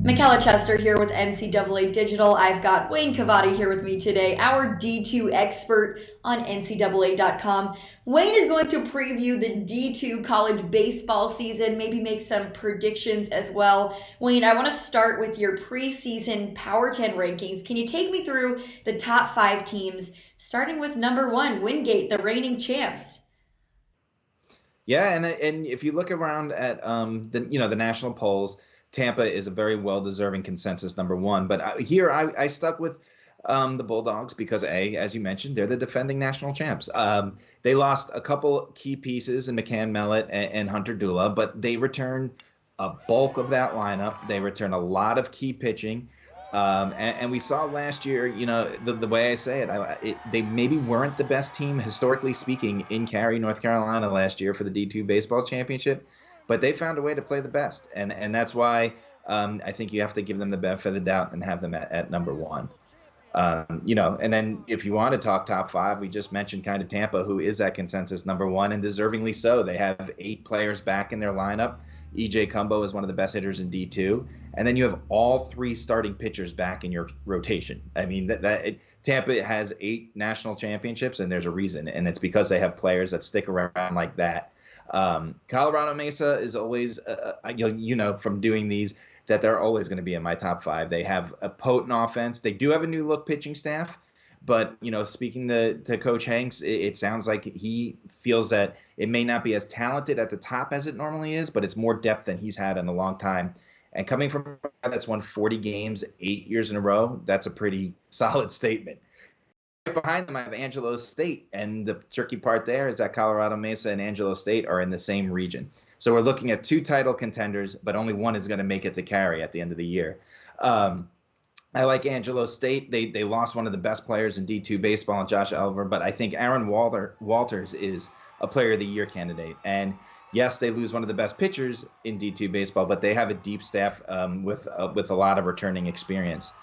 Michella Chester here with NCAA Digital. I've got Wayne Cavadi here with me today, our D2 expert on NCAA.com. Wayne is going to preview the D2 college baseball season, maybe make some predictions as well. Wayne, I want to start with your preseason Power 10 rankings. Can you take me through the top 5 teams, starting with number 1, Wingate, the reigning champs? Yeah, and if you look around at the national polls, Tampa is a very well-deserving consensus number one. But I stuck with the Bulldogs because as you mentioned, they're the defending national champs. They lost a couple key pieces in McCann Mellett and Hunter Dula, but they return a bulk of that lineup. They return a lot of key pitching. And we saw last year, the way I say they maybe weren't the best team, historically speaking, in Cary, North Carolina last year for the D2 baseball championship, but they found a way to play the best. And that's why I think you have to give them the benefit of the doubt and have them at number one. And then if you want to talk top five, we just mentioned kind of Tampa, who is that consensus number one, and deservingly so. They have 8 players back in their lineup. EJ Cumbo is one of the best hitters in D2. And then you have all 3 starting pitchers back in your rotation. I mean, Tampa has 8 national championships, and there's a reason. And it's because they have players that stick around like that. Colorado Mesa is always, from doing these, that they're always going to be in my top 5. They have a potent offense. They do have a new look pitching staff. But, speaking to Coach Hanks, it sounds like he feels that it may not be as talented at the top as it normally is, but it's more depth than he's had in a long time. And coming from a guy that's won 40 games 8 years in a row, that's a pretty solid statement. Right behind them, I have Angelo State. And the tricky part there is that Colorado Mesa and Angelo State are in the same region. So we're looking at 2 title contenders, but only one is going to make it to Cary at the end of the year. I like Angelo State. They lost one of the best players in D2 baseball, Josh Oliver, but I think Aaron Walters is a player of the year candidate. And yes, they lose one of the best pitchers in D2 baseball, but they have a deep staff with a lot of returning experience.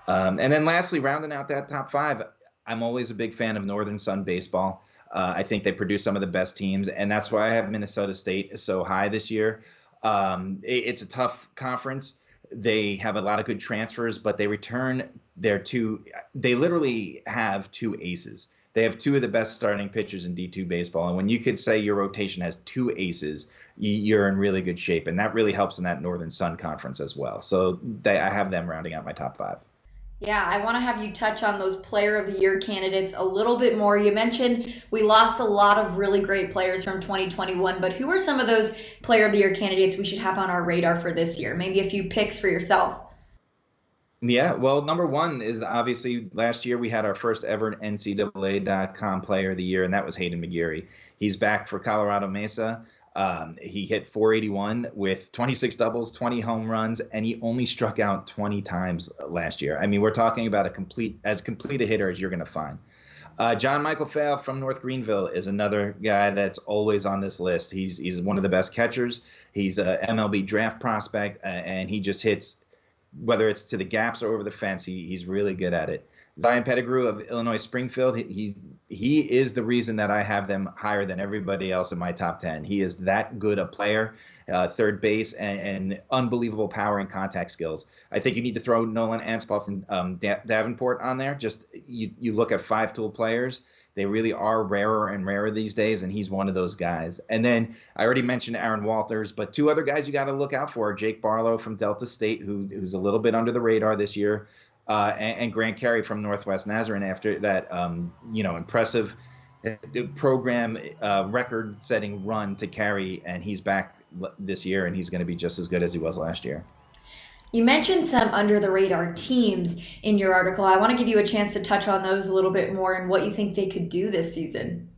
And then lastly, rounding out that top 5, I'm always a big fan of Northern Sun baseball. I think they produce some of the best teams, and that's why I have Minnesota State so high this year. It's a tough conference. They have a lot of good transfers, but they return they literally have 2 aces. They have 2 of the best starting pitchers in D2 baseball. And when you could say your rotation has 2 aces, you're in really good shape. And that really helps in that Northern Sun Conference as well. So I have them rounding out my top 5. Yeah, I want to have you touch on those player of the year candidates a little bit more. You mentioned we lost a lot of really great players from 2021, but who are some of those player of the year candidates we should have on our radar for this year? Maybe a few picks for yourself. Yeah, well, number 1 is obviously last year we had our first ever NCAA.com player of the year, and that was Hayden McGeary. He's back for Colorado Mesa. He hit 481 with 26 doubles, 20 home runs, and he only struck out 20 times last year. I mean, we're talking about as complete a hitter as you're going to find. John Michael Fale from North Greenville is another guy that's always on this list. He's one of the best catchers. He's a MLB draft prospect, and he just hits, whether it's to the gaps or over the fence, he's really good at it. Zion Pettigrew of Illinois Springfield, he is the reason that I have them higher than everybody else in my top 10. He is that good a player, third base, and unbelievable power and contact skills. I think you need to throw Nolan Anspal from Davenport on there. Just you look at 5-tool players. They really are rarer and rarer these days, and he's one of those guys. And then I already mentioned Aaron Walters, but 2 other guys you got to look out for: Jake Barlow from Delta State, who's a little bit under the radar this year, and Grant Carey from Northwest Nazarene after that impressive program record-setting run to Cary, and he's back this year, and he's going to be just as good as he was last year. You mentioned some under the radar teams in your article. I want to give you a chance to touch on those a little bit more and what you think they could do this season.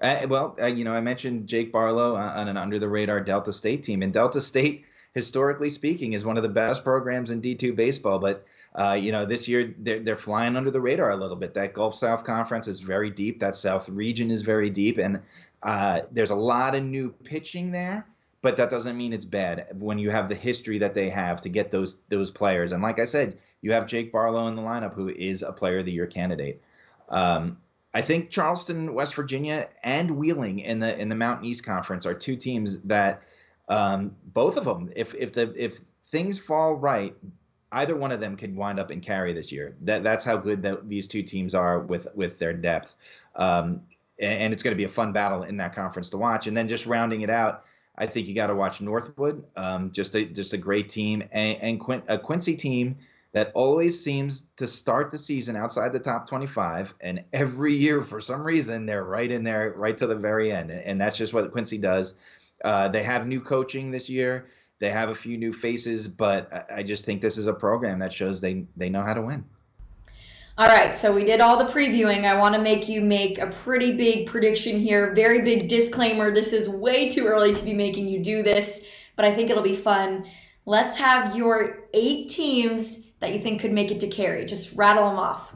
I mentioned Jake Barlow on an under the radar Delta State team, and Delta State, historically speaking, is one of the best programs in D2 baseball. But this year they're flying under the radar a little bit. That Gulf South Conference is very deep. That South region is very deep, and there's a lot of new pitching there. But that doesn't mean it's bad when you have the history that they have to get those players. And like I said, you have Jake Barlow in the lineup, who is a player of the year candidate. I think Charleston, West Virginia, and Wheeling in the Mountain East Conference are 2 teams that both of them, if things fall right, either one of them could wind up in carry this year. That's how good these two teams are with their depth. And it's going to be a fun battle in that conference to watch. And then just rounding it out, I think you got to watch Northwood, just a great team, and a Quincy team that always seems to start the season outside the top 25, and every year for some reason they're right in there, right to the very end, and that's just what Quincy does. They have new coaching this year. They have a few new faces, but I just think this is a program that shows they know how to win. All right, so we did all the previewing. I want to make you make a pretty big prediction here. Very big disclaimer. This is way too early to be making you do this, but I think it'll be fun. Let's have your 8 teams that you think could make it to carry. Just rattle them off.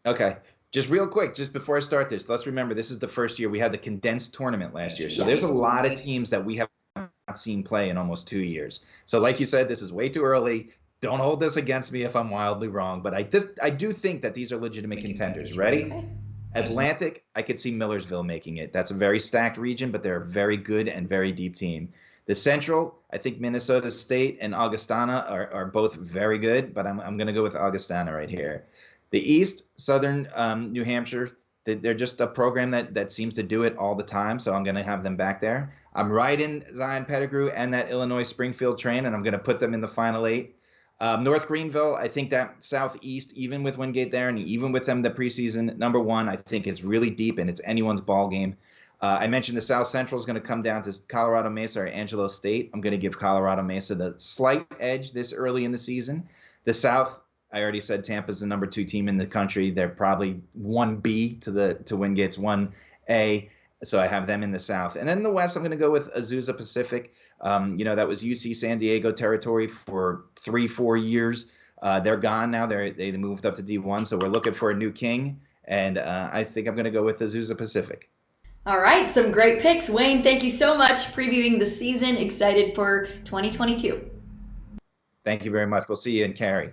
Okay. Just real quick, just before I start this, let's remember this is the first year we had the condensed tournament last year. So there's a lot of teams that we have not seen play in almost 2 years. So like you said, this is way too early. Don't hold this against me if I'm wildly wrong, but I do think that these are legitimate contenders. Ready? Okay. Atlantic, I could see Millersville making it. That's a very stacked region, but they're a very good and very deep team. The Central, I think Minnesota State and Augustana are both very good, but I'm going to go with Augustana right here. The East, Southern New Hampshire, they're just a program that seems to do it all the time, so I'm going to have them back there. I'm right in Zion Pettigrew and that Illinois Springfield train, and I'm going to put them in the Final 8. North Greenville, I think that Southeast, even with Wingate there and even with them the preseason, number 1, I think is really deep and it's anyone's ball game. I mentioned the South Central is going to come down to Colorado Mesa or Angelo State. I'm going to give Colorado Mesa the slight edge this early in the season. The South, I already said Tampa's the number 2 team in the country. They're probably 1B to Wingate's 1A. So I have them in the South. And then in the West, I'm going to go with Azusa Pacific. That was UC San Diego territory for 3-4 years. They're gone now. They moved up to D1. So we're looking for a new king. And I think I'm going to go with Azusa Pacific. All right, some great picks. Wayne, thank you so much previewing the season. Excited for 2022. Thank you very much. We'll see you in Cary.